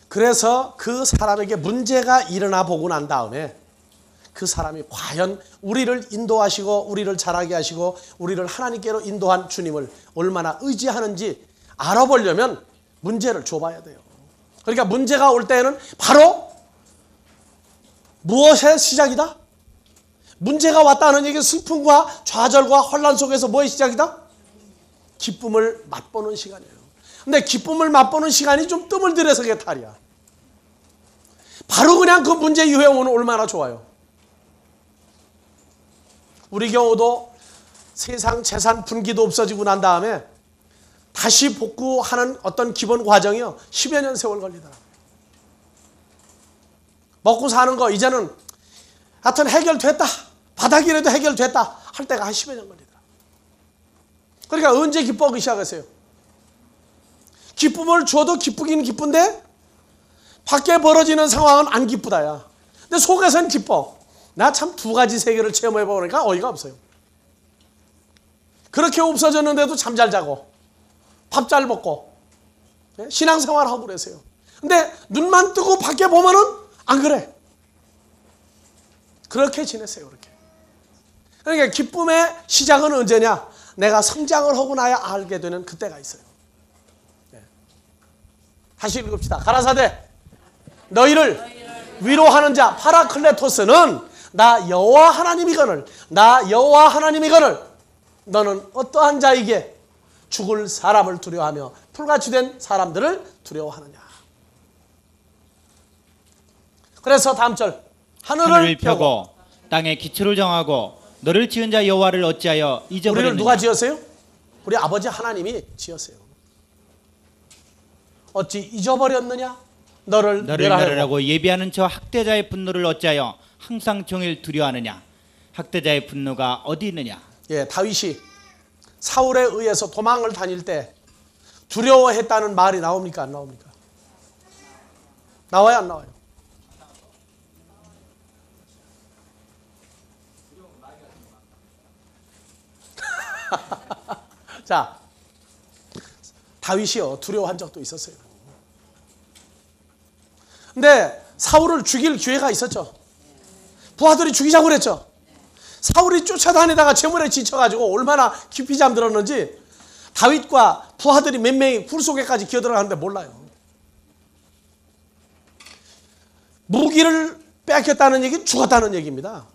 Speaker 1: 그래서 그 사람에게 문제가 일어나 보고 난 다음에 그 사람이 과연 우리를 인도하시고 우리를 자라게 하시고 우리를 하나님께로 인도한 주님을 얼마나 의지하는지 알아보려면 문제를 줘봐야 돼요. 그러니까 문제가 올 때에는 바로 무엇의 시작이다? 문제가 왔다는 얘기, 슬픔과 좌절과 혼란 속에서 뭐의 시작이다? 기쁨을 맛보는 시간이에요. 근데 기쁨을 맛보는 시간이 좀 뜸을 들여서 그게 탈이야. 바로 그냥 그 문제 이후에 오면 얼마나 좋아요. 우리 경우도 세상 재산 분기도 없어지고 난 다음에 다시 복구하는 어떤 기본 과정이요 10여 년 세월 걸리더라고요. 먹고 사는 거 이제는 하여튼 해결됐다. 바닥이라도 해결됐다 할 때가 한 10여 년 걸리더라. 그러니까 언제 기뻐하기 시작했어요? 기쁨을 줘도 기쁘긴 기쁜데 밖에 벌어지는 상황은 안 기쁘다야. 근데 속에서는 기뻐. 나 참 두 가지 세계를 체험해보니까 어이가 없어요. 그렇게 없어졌는데도 잠 잘 자고 밥 잘 먹고 신앙생활하고 그러세요. 근데 눈만 뜨고 밖에 보면은 안 그래. 그렇게 지냈어요. 그렇게. 그러니까 기쁨의 시작은 언제냐? 내가 성장을 하고 나야 알게 되는 그때가 있어요. 다시 읽읍시다. 가라사대 너희를 위로하는 자 파라클레토스는 나 여호와 하나님이거늘 나 여호와 하나님이거늘 너는 어떠한 자에게 죽을 사람을 두려워하며 풀같이 된 사람들을 두려워하느냐. 그래서 다음 절 하늘을 펴고
Speaker 2: 땅에 기초를 정하고 너를 지은 자 여호와를 어찌하여 잊어버렸느냐.
Speaker 1: 우리를 누가 지었어요? 우리 아버지 하나님이 지었어요. 어찌 잊어버렸느냐? 너를
Speaker 2: 멸하라고 예비하는 저 학대자의 분노를 어찌하여 항상 종일 두려워하느냐. 학대자의 분노가 어디 있느냐.
Speaker 1: 예, 다윗이 사울에 의해서 도망을 다닐 때 두려워했다는 말이 나옵니까? 안 나옵니까? 나와요? 안 나와요? 자, 다윗이요 두려워한 적도 있었어요. 근데 사울을 죽일 기회가 있었죠. 부하들이 죽이자고 그랬죠. 사울이 쫓아다니다가 재물에 지쳐가지고 얼마나 깊이 잠들었는지 다윗과 부하들이 몇 명이 굴 속에까지 기어들어가는데 몰라요. 무기를 뺏겼다는 얘기는 죽었다는 얘기입니다.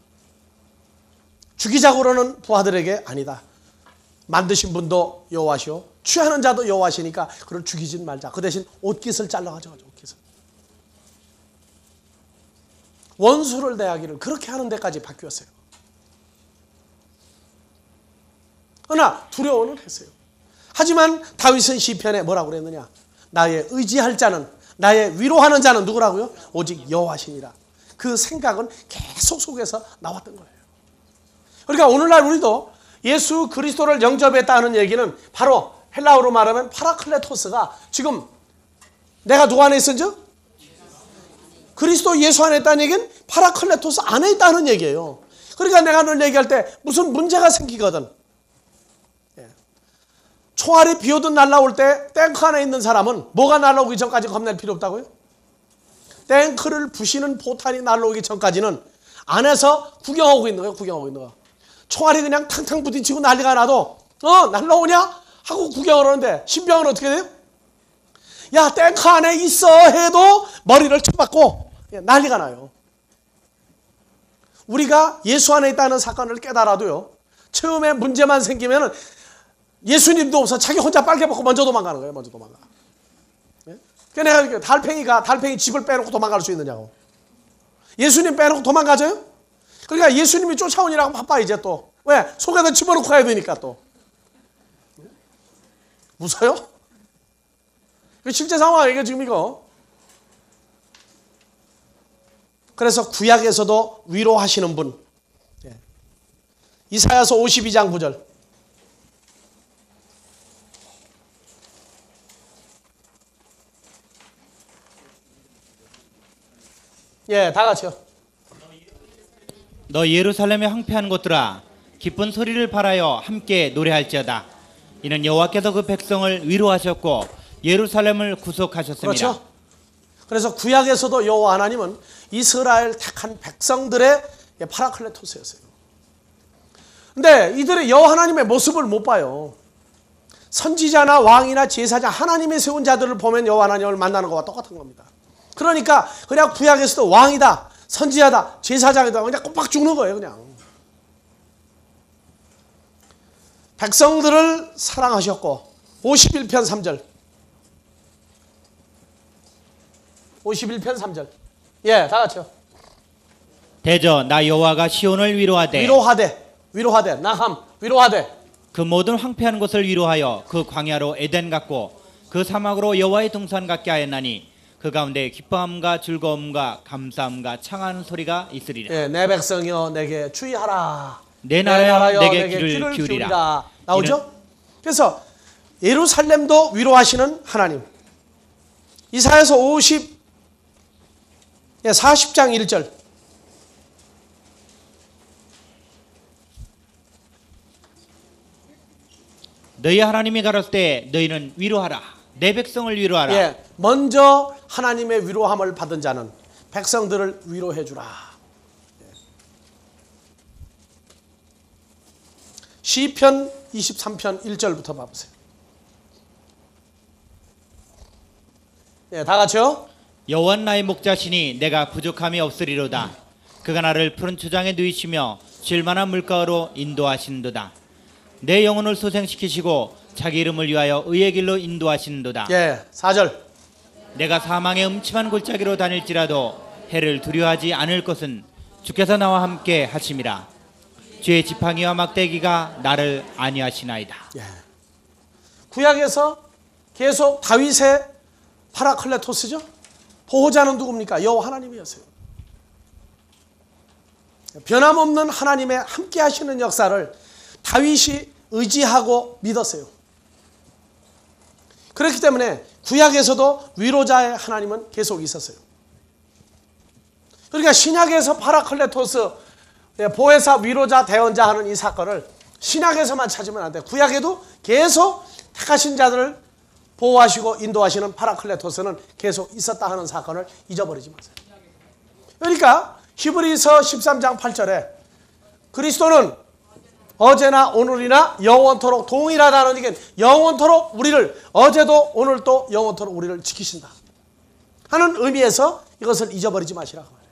Speaker 1: 죽이자고 그러는 부하들에게 아니다. 만드신 분도 여호와시오 취하는 자도 여호와시니까 그를 죽이진 말자. 그 대신 옷깃을 잘라가지고 옷깃을. 원수를 대하기를 그렇게 하는 데까지 바뀌었어요. 그러나 두려워는 했어요. 하지만 다윗은 시편에 뭐라고 그랬느냐? 나의 의지할 자는 나의 위로하는 자는 누구라고요? 오직 여호와시니라. 그 생각은 계속 속에서 나왔던 거예요. 그러니까 오늘날 우리도 예수 그리스도를 영접했다는 얘기는 바로 헬라어로 말하면 파라클레토스가 지금 내가 누구 안에 있은지? 그리스도 예수 안에 있다는 얘기는 파라클레토스 안에 있다는 얘기예요. 그러니까 내가 늘 얘기할 때 무슨 문제가 생기거든. 총알이 비오듯 날라올 때 탱크 안에 있는 사람은 뭐가 날라오기 전까지 겁낼 필요 없다고요? 탱크를 부시는 포탄이 날라오기 전까지는 안에서 구경하고 있는 거예요. 구경하고 있는 거. 총알이 그냥 탕탕 부딪히고 난리가 나도 날라오냐? 하고 구경을 하는데 신병은 어떻게 돼요? 야 탱크 안에 있어 해도 머리를 쳐박고 난리가 나요. 우리가 예수 안에 있다는 사건을 깨달아도요. 처음에 문제만 생기면 예수님도 없어 자기 혼자 빨개 벗고 먼저 도망가는 거예요. 먼저 도망가. 그러니까 내가 달팽이 집을 빼놓고 도망갈 수 있느냐고. 예수님 빼놓고 도망가져요? 그러니까 예수님이 쫓아오니라고 바빠 이제 또. 왜? 속에다 집어넣고 가야 되니까 또. 웃어요? 실제 상황이에요 지금 이거. 그래서 구약에서도 위로하시는 분. 이사야서 52장 9절. 예, 다 같이요.
Speaker 2: 너 예루살렘에 황폐한 곳들아 기쁜 소리를 발하여 함께 노래할지어다. 이는 여호와께서 그 백성을 위로하셨고 예루살렘을 구속하셨습니다.
Speaker 1: 그렇죠. 그래서 구약에서도 여호와 하나님은 이스라엘 택한 백성들의 파라클레토스였어요. 근데 이들의 여호와 하나님의 모습을 못 봐요. 선지자나 왕이나 제사장 하나님의 세운 자들을 보면 여호와 하나님을 만나는 것과 똑같은 겁니다. 그러니까 그냥 구약에서도 왕이다, 선지자다, 제사장이다 그냥 꼬박 죽는 거예요. 그냥 백성들을 사랑하셨고 51편 3절 51편 3절 예, 다 같이요.
Speaker 2: 대저 나 여호와가 시온을 위로하되 나함 위로하되 그 모든 황폐한 곳을 위로하여 그 광야로 에덴 같고 그 사막으로 여호와의 동산 같게 하였나니 그 가운데 기뻐함과 즐거움과 감사함과 창하는 소리가 있으리라.
Speaker 1: 예, 내 백성이여 내게 주의하라.
Speaker 2: 내 나라여 내게 귀를 기울이라.
Speaker 1: 나오죠? 그래서 예루살렘도 위로하시는 하나님. 이사야서 40장 1절.
Speaker 2: 너희 하나님이 가라을 때 너희는 위로하라. 내 백성을 위로하라.
Speaker 1: 예, 먼저 하나님의 위로함을 받은 자는 백성들을 위로해 주라. 시편 23편 1절부터 봐보세요. 예, 다 같이요.
Speaker 2: 여호와 나의 목자시니 내가 부족함이 없으리로다. 그가 나를 푸른 초장에 누이시며 쉴만한 물가로 인도하시는도다. 내 영혼을 소생시키시고 자기 이름을 위하여 의의 길로 인도하시는도다.
Speaker 1: 예, 4절.
Speaker 2: 내가 사망의 음침한 골짜기로 다닐지라도 해를 두려워하지 않을 것은 주께서 나와 함께 하심이라. 주의 지팡이와 막대기가 나를 안위하시나이다.
Speaker 1: 예. 구약에서 계속 다윗의 파라클레토스죠. 보호자는 누굽니까? 여호와 하나님이었어요. 변함없는 하나님의 함께 하시는 역사를 다윗이 의지하고 믿었어요. 그렇기 때문에 구약에서도 위로자의 하나님은 계속 있었어요. 그러니까 신약에서 파라클레토스 보혜사 위로자 대언자 하는 이 사건을 신약에서만 찾으면 안 돼. 구약에도 계속 택하신 자들을 보호하시고 인도하시는 파라클레토스는 계속 있었다 하는 사건을 잊어버리지 마세요. 그러니까 히브리서 13장 8절에 그리스도는 어제나 오늘이나 영원토록 동일하다는 얘기는 영원토록 우리를 어제도 오늘도 영원토록 우리를 지키신다 하는 의미에서 이것을 잊어버리지 마시라고 말해요.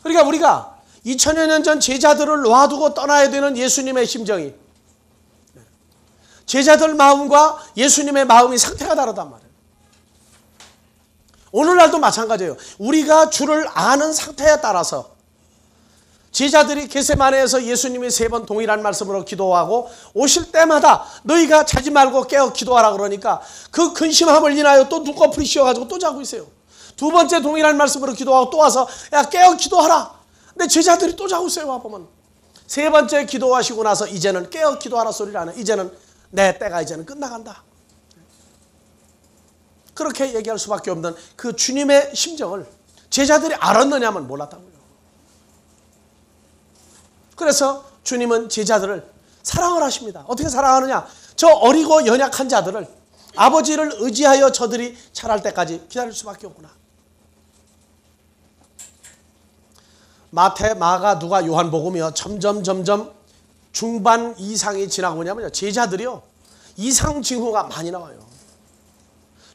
Speaker 1: 그러니까 우리가 2000여 년 전 제자들을 놔두고 떠나야 되는 예수님의 심정이 제자들 마음과 예수님의 마음이 상태가 다르단 말이에요. 오늘날도 마찬가지예요. 우리가 주를 아는 상태에 따라서 제자들이 겟세마네에서 예수님이 3번 동일한 말씀으로 기도하고 오실 때마다 너희가 자지 말고 깨어 기도하라 그러니까 그 근심함을 인하여 또 눈꺼풀이 씌어가지고 또 자고 있어요. 2번째 동일한 말씀으로 기도하고 또 와서 야 깨어 기도하라. 근데 제자들이 또 자고 있어요. 와보면 3번째 기도하시고 나서 이제는 깨어 기도하라 소리를 안 해요. 이제는 내 때가 이제는 끝나간다. 그렇게 얘기할 수밖에 없는 그 주님의 심정을 제자들이 알았느냐면 몰랐다고요. 그래서 주님은 제자들을 사랑을 하십니다. 어떻게 사랑하느냐? 저 어리고 연약한 자들을 아버지를 의지하여 저들이 자랄 때까지 기다릴 수밖에 없구나. 마태, 마가, 누가, 요한복음이요. 점점 중반 이상이 지나고 뭐냐면요. 제자들이요. 이상 징후가 많이 나와요.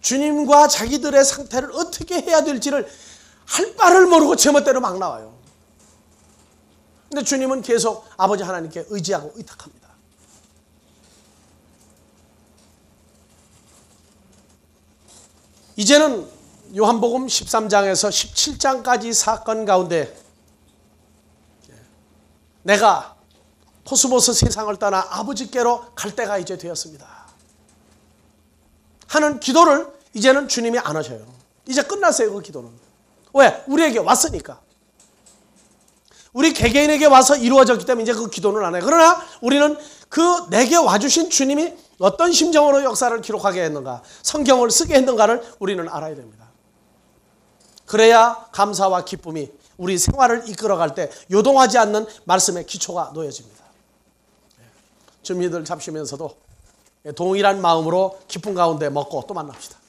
Speaker 1: 주님과 자기들의 상태를 어떻게 해야 될지를 할 바를 모르고 제멋대로 막 나와요. 근데 주님은 계속 아버지 하나님께 의지하고 의탁합니다. 이제는 요한복음 13장에서 17장까지 사건 가운데 내가 코스모스 세상을 떠나 아버지께로 갈 때가 이제 되었습니다 하는 기도를 이제는 주님이 안 하셔요. 이제 끝났어요. 그 기도는. 왜? 우리에게 왔으니까. 우리 개개인에게 와서 이루어졌기 때문에 이제 그 기도는 안 해요. 그러나 우리는 그 내게 와주신 주님이 어떤 심정으로 역사를 기록하게 했는가, 성경을 쓰게 했는가를 우리는 알아야 됩니다. 그래야 감사와 기쁨이 우리 생활을 이끌어갈 때 요동하지 않는 말씀의 기초가 놓여집니다. 주민들 잡시면서도 동일한 마음으로 기쁨 가운데 먹고 또 만납시다.